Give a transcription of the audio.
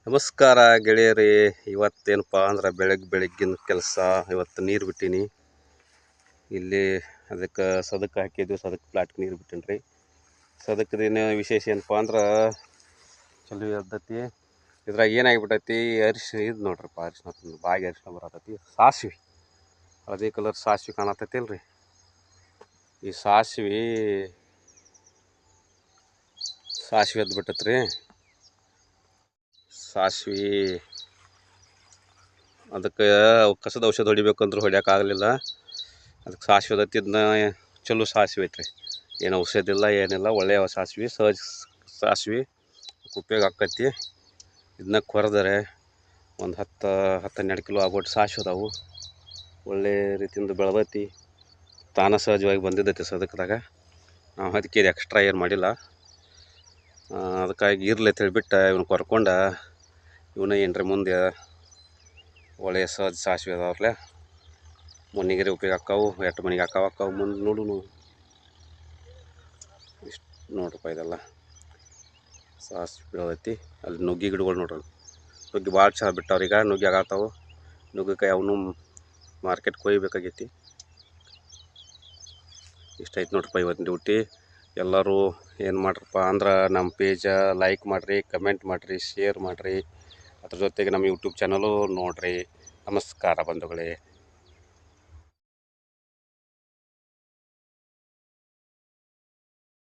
ನಮಸ್ಕಾರ ಗೆಳೆಯರೇ. ಇವತ್ತೇನಪ್ಪ ಅಂದ್ರೆ ಬೆಳಗ್ಗಿನ ಕೆಲಸ. ಇವತ್ತು ನೀರು ಬಿಟ್ಟೀನಿ ಇಲ್ಲಿ. ಅದಕ್ಕೆ ಸದಕ್ಕೆ ಹಾಕಿದ್ವಿ, ಸದಕ್ಕೆ ಪ್ಲಾಟ್ಗೆ ನೀರು ಬಿಟ್ಟೀನಿ ರೀ. ಸದಕ್ಕದೇನು ವಿಶೇಷ ಏನಪ್ಪ ಅಂದ್ರೆ ಚಲೋ ಇರ್ತೈತಿ. ಇದ್ರಾಗ ಏನಾಗಿಬಿಟ್ಟೈತಿ, ಅರಿಶಿನ ಇದು ನೋಡ್ರಪ್ಪ, ಅರಿಶಿನ ಬಾಗಿ ಅರಿಶಿನ ಬರತೈತಿ. ಸಾಸಿವೆ, ಹಳದಿ ಕಲರ್ ಸಾಸಿವೆ ಕಾಣತೈತಿ ಅಲ್ರಿ. ಈ ಸಾಸಿವೆ ಎದ್ದು ಬಿಟ್ಟೈತಿ ರೀ. ಸಾಸಿವೆ ಅದಕ್ಕೆ ಕಸದ ಔಷಧ ಹೊಡಿಬೇಕಂದ್ರೆ ಹೊಡ್ಯೋಕ್ಕಾಗಲಿಲ್ಲ. ಅದಕ್ಕೆ ಸಾಸಿವೆ ಅದಕ್ಕೆ ಇದನ್ನ ಚಲೋ ಸಾಸಿವೆ ಐತ್ರಿ, ಏನು ಔಷಧ ಇಲ್ಲ ಏನಿಲ್ಲ, ಒಳ್ಳೆಯ ಸಾಸಿವೆ, ಸಹಜ ಸಾಸಿವೆ ಉಪಯೋಗ ಆಕ್ಕೈತಿ. ಇದನ್ನ ಕೊರೆದರೆ ಒಂದು 10-12 ಕಿಲೋ ಆಗೋಟ್ಟು ಸಾಸಿವೆ ಅದಾವು. ಒಳ್ಳೆ ರೀತಿಯಿಂದ ಬೆಳೆದೈತಿ, ತಾನ ಸಹಜವಾಗಿ ಬಂದಿದ್ದೈತಿ ಸದಕದಾಗ. ನಾವು ಅದಕ್ಕೆ ಇದು ಎಕ್ಸ್ಟ್ರಾ ಏನು ಮಾಡಿಲ್ಲ. ಅದಕ್ಕಾಗಿ ಇರ್ಲಿ ಅಂತ ಹೇಳಿಬಿಟ್ಟು ಇವನು ಕೊರ್ಕೊಂಡು ಇವನ್ನ ಏನರ ಮುಂದೆ ಒಳ್ಳೆಯ ಸಹಜ ಸಾಸಿವೆ ಅದಾವ್ರಲ್ಲ, ಮನೆಗೆ ಉಪಯೋಗ ಆಕ್ಕಾವು, ಎಷ್ಟು ಮನೆಗೆ ಆಕ್ಕಾವು ಮುಂದೆ ನೋಡು. ಇಷ್ಟು ನೋಡ್ರಪ್ಪ, ಇದೆಲ್ಲ ಸಾಸಿವೆ ಬೆಳೆದೈತಿ. ಅಲ್ಲಿ ನುಗ್ಗಿ ಗಿಡಗಳು ನೋಡ್ರಿ, ನುಗ್ಗಿ ಭಾಳ ಚೆನ್ನಾಗಿ ಬಿಟ್ಟವ್ರೀಗ. ನುಗ್ಗಿ ಆಗತ್ತಾವು, ನುಗ್ಗಿಕಾಯಿ ಅವನು ಮಾರ್ಕೆಟ್ಗೆ ಕೊಯ್ಬೇಕಾಗೈತಿ. ಇಷ್ಟೈತೆ ನೋಡ್ರಪ್ಪ ಇವತ್ತಿನ ಡ್ಯೂಟಿ. ಎಲ್ಲರೂ ಏನು ಮಾಡ್ರಪ್ಪ ಅಂದ್ರೆ ನಮ್ಮ ಪೇಜ ಲೈಕ್ ಮಾಡಿರಿ, ಕಮೆಂಟ್ ಮಾಡಿರಿ, ಶೇರ್ ಮಾಡಿರಿ. ಅದ್ರ ಜೊತೆಗೆ ನಮ್ಮ ಯೂಟ್ಯೂಬ್ ಚಾನಲು ನೋಡಿರಿ. ನಮಸ್ಕಾರ ಬಂಧುಗಳೇ.